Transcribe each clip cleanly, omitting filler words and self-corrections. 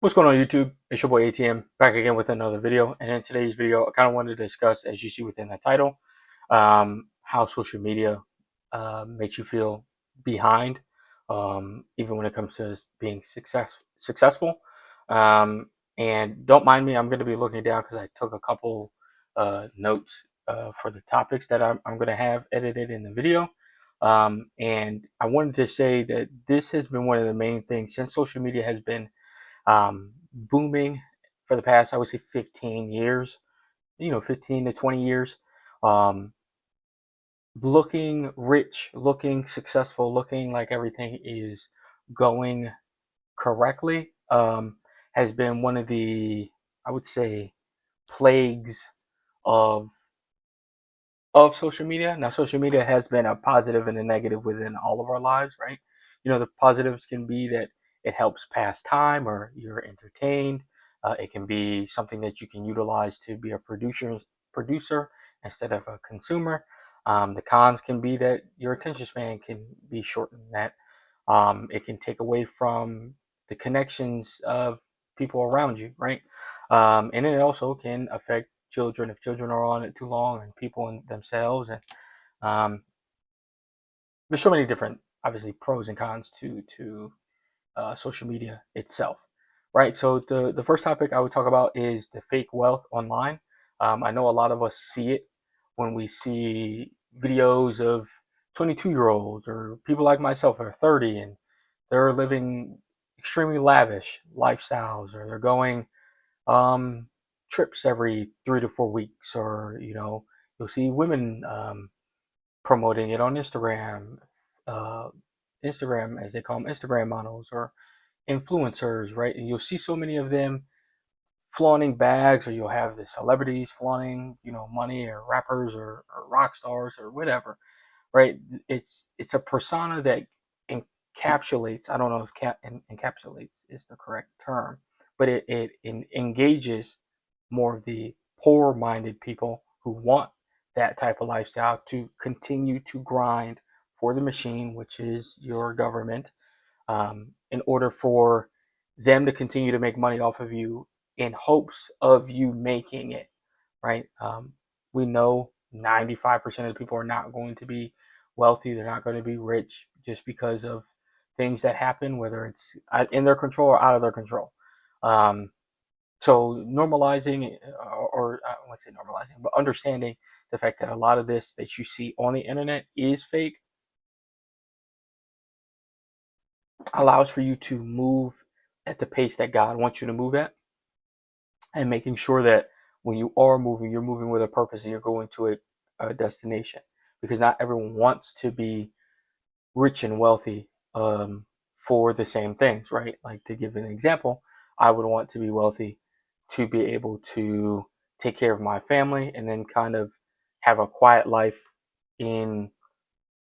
What's going on YouTube? It's your boy ATM back again with another video. And in today's video, I kind of wanted to discuss, as you see within the title, how social media makes you feel behind, even when it comes to being successful. And don't mind me, I'm going to be looking down because I took a couple notes for the topics that I'm going to have edited in the video. And I wanted to say that this has been one of the main things since social media has been booming for the past, I would say, 15 years, 15 to 20 years. Um, Looking rich, looking successful, looking like everything is going correctly has been one of the, I would say, plagues of social media. Now, social media has been a positive and a negative within all of our lives, right? The positives can be that it helps pass time or you're entertained. It can be something that you can utilize to be a producer instead of a consumer. The cons can be that your attention span can be shortened. That it can take away from the connections of people around you, right? And it also can affect children if children are on it too long, and people in themselves. And um, there's so many different, obviously, pros and cons to social media itself, right? So the first topic I would talk about is the fake wealth online. I know a lot of us see it when we see videos of 22-year-olds or people like myself that are 30 and they're living extremely lavish lifestyles, or they're going um, trips every 3 to 4 weeks, or you'll see women promoting it on Instagram, uh, Instagram as they call them, Instagram models or influencers, right? And you'll see so many of them flaunting bags, or you'll have the celebrities flaunting, money, or rappers or rock stars or whatever, right? It's a persona that encapsulates. I don't know if encapsulates is the correct term, but it engages more of the poor-minded people who want that type of lifestyle to continue to grind for the machine, which is your government, in order for them to continue to make money off of you in hopes of you making it, right? We know 95% of the people are not going to be wealthy. They're not going to be rich just because of things that happen, whether it's in their control or out of their control. Um, so normalizing, or I don't want to say normalizing, but understanding the fact that a lot of this that you see on the internet is fake allows for you to move at the pace that God wants you to move at, and making sure that when you are moving, you're moving with a purpose and you're going to a destination. Because not everyone wants to be rich and wealthy for the same things, right? Like, to give an example, I would want to be wealthy to be able to take care of my family and then kind of have a quiet life in,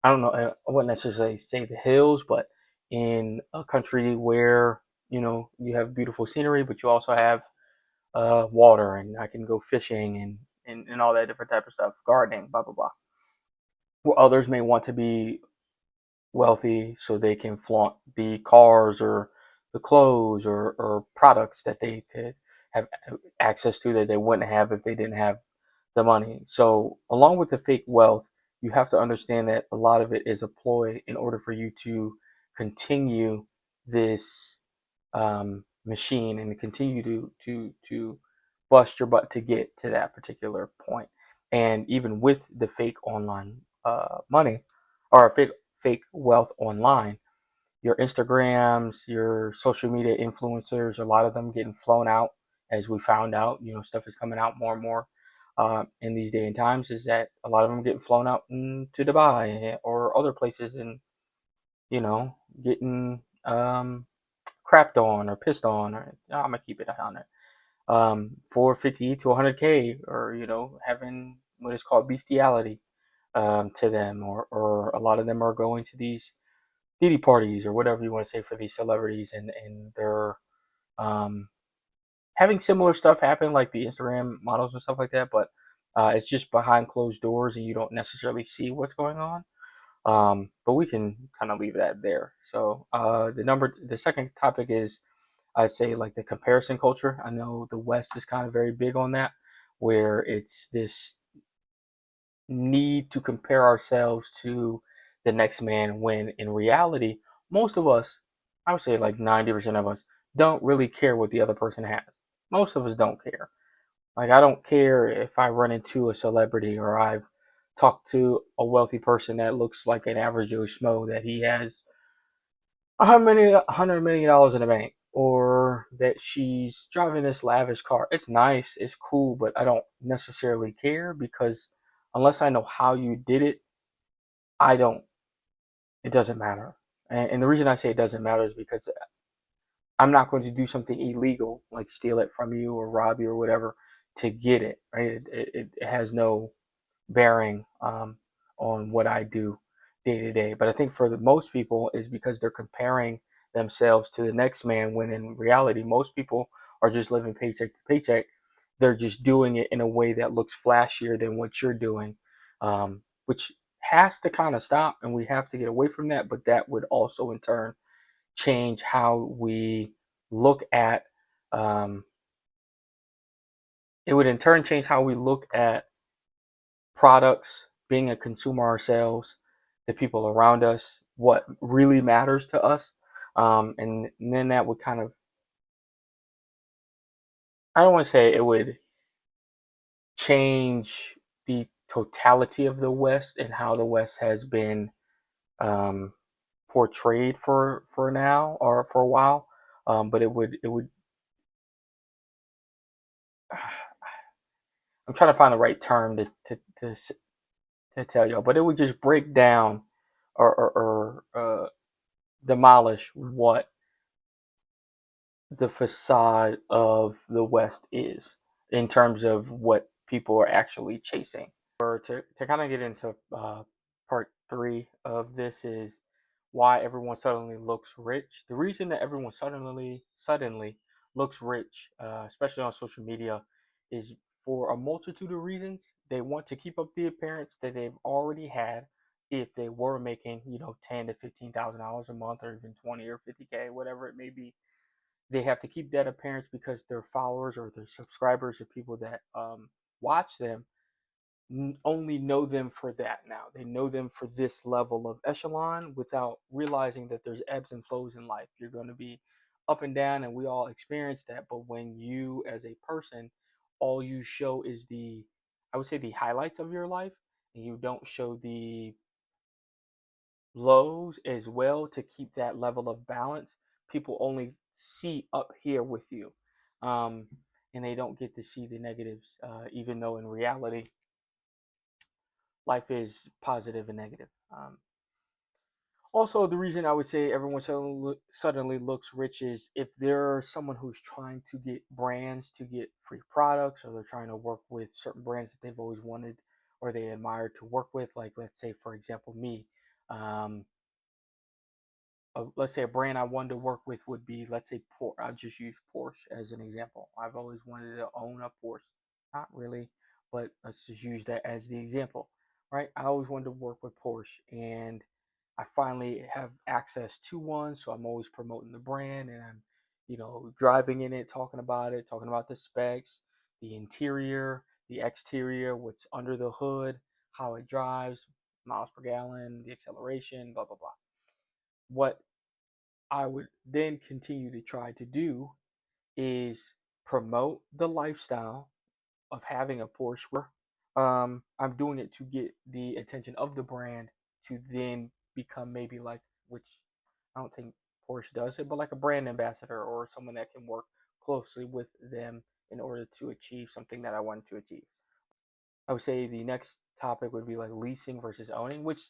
I don't know, I wouldn't necessarily say the hills, but in a country where, you have beautiful scenery, but you also have water, and I can go fishing and all that different type of stuff, gardening, blah, blah, blah. Well, others may want to be wealthy so they can flaunt the cars or the clothes or products that they could have access to that they wouldn't have if they didn't have the money. So, along with the fake wealth, you have to understand that a lot of it is a ploy in order for you to continue this machine and to continue to bust your butt to get to that particular point. And even with the fake online money, or fake wealth online, your Instagrams, your social media influencers, a lot of them getting flown out, as we found out. Stuff is coming out more and more in these day and times. Is that a lot of them getting flown out to Dubai or other places, and getting crapped on or pissed on, or I'm gonna keep it on it, for 50 to 100K, or having what is called bestiality to them, or a lot of them are going to these Diddy parties or whatever you want to say for these celebrities, and they're um, having similar stuff happen like the Instagram models and stuff like that, but it's just behind closed doors and you don't necessarily see what's going on. But we can kind of leave that there. So the second topic is, I'd say, like the comparison culture. I know the West is kind of very big on that, where it's this need to compare ourselves to the next man, when in reality, most of us, I would say like 90% of us, don't really care what the other person has. Most of us don't care. Like, I don't care if I run into a celebrity or I've talked to a wealthy person that looks like an average Joe Schmo, that he has $100 million in the bank, or that she's driving this lavish car. It's nice, it's cool, but I don't necessarily care, because unless I know how you did it, I don't. It doesn't matter. And the reason I say it doesn't matter is because I'm not going to do something illegal like steal it from you or rob you or whatever to get it. Right? It has no bearing on what I do day to day. But I think for the most people is because they're comparing themselves to the next man, when in reality, most people are just living paycheck to paycheck. They're just doing it in a way that looks flashier than what you're doing, which has to kind of stop, and we have to get away from that. But that would also in turn change how we look at um, it would in turn change how we look at products, being a consumer ourselves, the people around us, what really matters to us. And then that would kind of, I don't want to say it would change the totality of the West and how the West has been um, portrayed for now or for a while. But it would I'm trying to find the right term to tell y'all, but it would just break down or demolish what the facade of the West is in terms of what people are actually chasing. Or to kind of get into part three of this is why everyone suddenly looks rich. The reason that everyone suddenly looks rich, especially on social media, is for a multitude of reasons. They want to keep up the appearance that they've already had if they were making, ten to $15,000 a month, or even 20 or 50K, whatever it may be. They have to keep that appearance because their followers or their subscribers or people that watch them only know them for that now. They know them for this level of echelon without realizing that there's ebbs and flows in life. You're going to be up and down, and we all experience that. But when you, as a person, all you show is I would say, the highlights of your life, and you don't show the lows as well to keep that level of balance, people only see up here with you. Um, and they don't get to see the negatives, even though in reality, life is positive and negative. Also, the reason I would say everyone suddenly looks rich is if there's someone who's trying to get brands to get free products, or they're trying to work with certain brands that they've always wanted or they admire to work with. Like, let's say, for example, me. Um, let's say a brand I wanted to work with would be, let's say, Porsche. I'll just use Porsche as an example. I've always wanted to own a Porsche. Not really, but let's just use that as the example, right? I always wanted to work with Porsche, and I finally have access to one. So I'm always promoting the brand, and I'm, driving in it, talking about the specs, the interior, the exterior, what's under the hood, how it drives, miles per gallon, the acceleration, blah, blah, blah. What I would then continue to try to do is promote the lifestyle of having a Porsche. I'm doing it to get the attention of the brand, to then become maybe like, which I don't think Porsche does it, but like a brand ambassador or someone that can work closely with them in order to achieve something that I want to achieve. I would say the next topic would be like leasing versus owning, which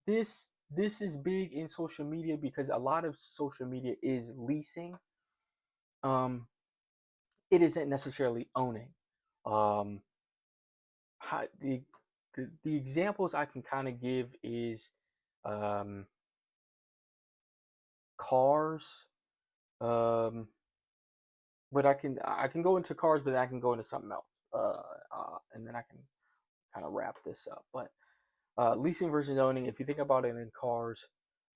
this is big in social media because a lot of social media is leasing. Um, it isn't necessarily owning. Um, how, the examples I can kind of give is um, cars. Um, but I can go into cars, but I can go into something else, and then I can kind of wrap this up. But Leasing versus owning, if you think about it in cars,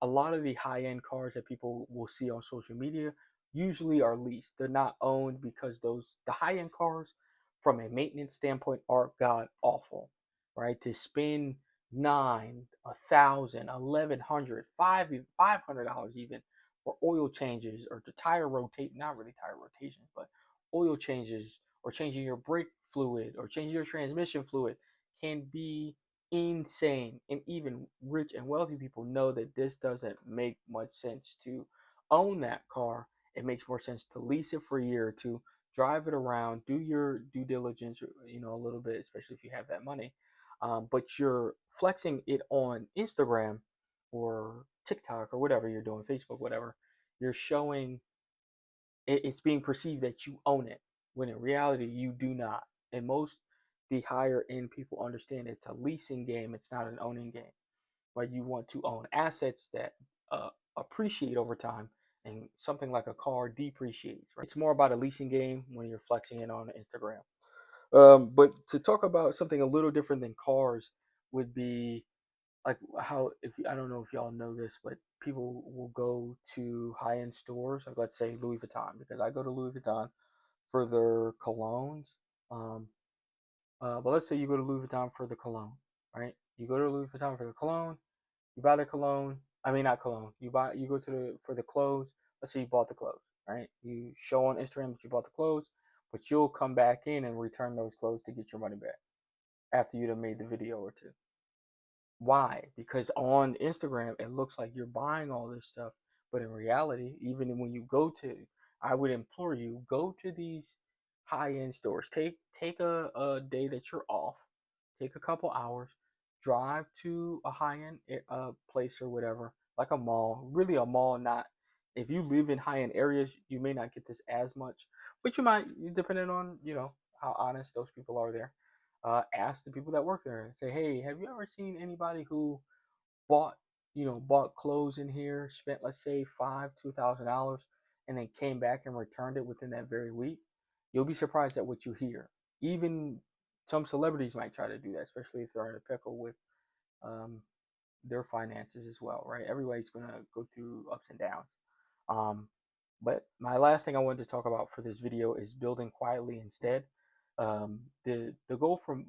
a lot of the high end cars that people will see on social media usually are leased. They're not owned because the high end cars, from a maintenance standpoint, are god awful, right? To spend nine, 1,000, 1,100, $500 even for oil changes or to tire rotate, not really tire rotations, but oil changes or changing your brake fluid or changing your transmission fluid can be insane. And even rich and wealthy people know that this doesn't make much sense to own that car. It makes more sense to lease it for a year or two, drive it around, do your due diligence, a little bit, especially if you have that money. But you're flexing it on Instagram or TikTok or whatever you're doing, Facebook, whatever. You're showing it's being perceived that you own it, when in reality you do not. And most the higher end people understand it's a leasing game, it's not an owning game. Right? You want to own assets that appreciate over time, and something like a car depreciates. Right? It's more about a leasing game when you're flexing it on Instagram. But to talk about something a little different than cars would be like how, if I don't know if y'all know this, but people will go to high end stores, like let's say Louis Vuitton, because I go to Louis Vuitton for their colognes. Um, but let's say you go to Louis Vuitton for the cologne, right? You go to Louis Vuitton for the cologne, you buy the cologne. I mean, not cologne. You go to for the clothes. Let's say you bought the clothes, right? You show on Instagram that you bought the clothes, but you'll come back in and return those clothes to get your money back after you'd have made the video or two. Why? Because on Instagram, it looks like you're buying all this stuff, but in reality, even when you go to, I would implore you, go to these high-end stores. Take a day that you're off, take a couple hours, drive to a high-end place or whatever, like a mall. Really, a mall. Not if you live in high-end areas, you may not get this as much, but you might, depending on how honest those people are there. Ask the people that work there and say, hey, have you ever seen anybody who bought bought clothes in here, spent, let's say, $2,000, and then came back and returned it within that very week? You'll be surprised at what you hear. Even some celebrities might try to do that, especially if they're in a pickle with um, their finances as well, right? Everybody's gonna go through ups and downs. Um, but my last thing I wanted to talk about for this video is building quietly instead. The goal from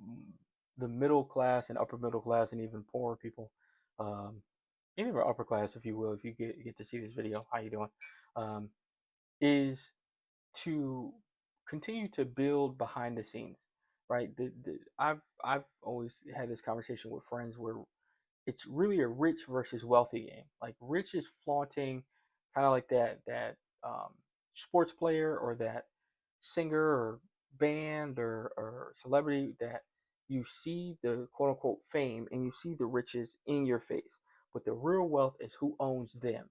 the middle class and upper middle class and even poorer people, um, even upper class, if you will, if you get to see this video, how you doing, um, is to continue to build behind the scenes, right? I've always had this conversation with friends where it's really a rich versus wealthy game. Like rich is flaunting, kind of like that um, sports player or that singer or band or celebrity that you see the quote unquote fame and you see the riches in your face. But the real wealth is who owns them.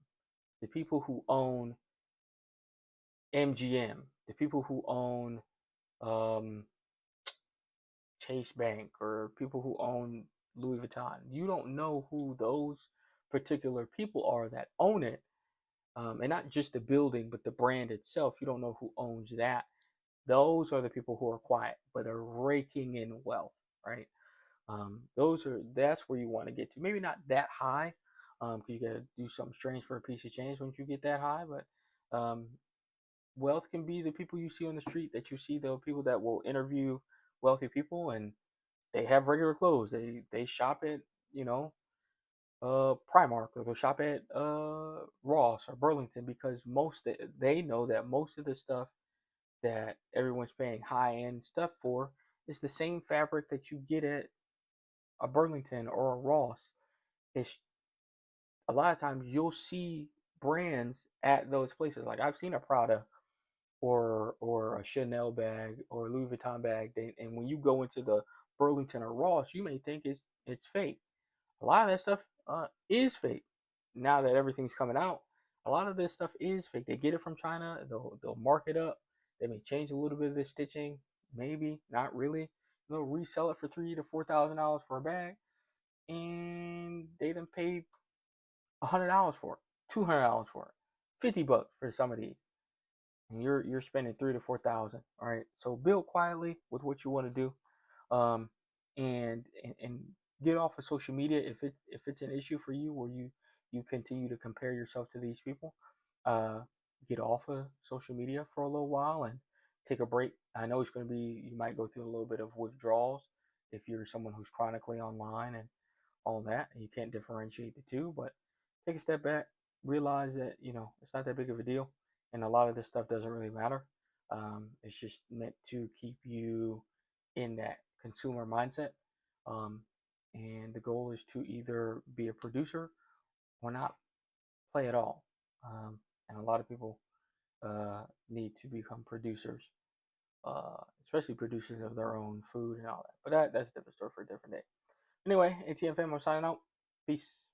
The people who own MGM, the people who own um, Chase Bank, or people who own Louis Vuitton. You don't know who those particular people are that own it, and not just the building, but the brand itself. You don't know who owns that. Those are the people who are quiet, but are raking in wealth, right? That's where you want to get to. Maybe not that high, because you got to do something strange for a piece of change once you get that high. But wealth can be the people you see on the street, that you see the people that will interview wealthy people, and they have regular clothes. They shop at you know Primark, or they'll shop at Ross or Burlington, because they know that most of the stuff that everyone's paying high end stuff for is the same fabric that you get at a Burlington or a Ross. It's a lot of times you'll see brands at those places. Like I've seen a Prada or a Chanel bag or a Louis Vuitton bag, and when you go into the Burlington or Ross, you may think it's fake. A lot of that stuff is fake. Now that everything's coming out, a lot of this stuff is fake. They get it from China. They'll mark it up. They may change a little bit of the stitching, maybe not really. They'll resell it for $3,000 to $4,000 for a bag, and they done paid $100 for it, $200 for it, $50 for some of these, and you're spending 3 to 4 thousand. All right, so build quietly with what you want to do, um, and get off of social media if it's an issue for you where you continue to compare yourself to these people. Uh, get off of social media for a little while and take a break. I know it's going to be, you might go through a little bit of withdrawals if you're someone who's chronically online and all that, and you can't differentiate the two. But take a step back, realize that it's not that big of a deal, and a lot of this stuff doesn't really matter. It's just meant to keep you in that consumer mindset, um, and the goal is to either be a producer or not play at all. And a lot of people need to become producers, especially producers of their own food and all that. But that's a different story for a different day. Anyway, ATM fam, I'm signing out. Peace.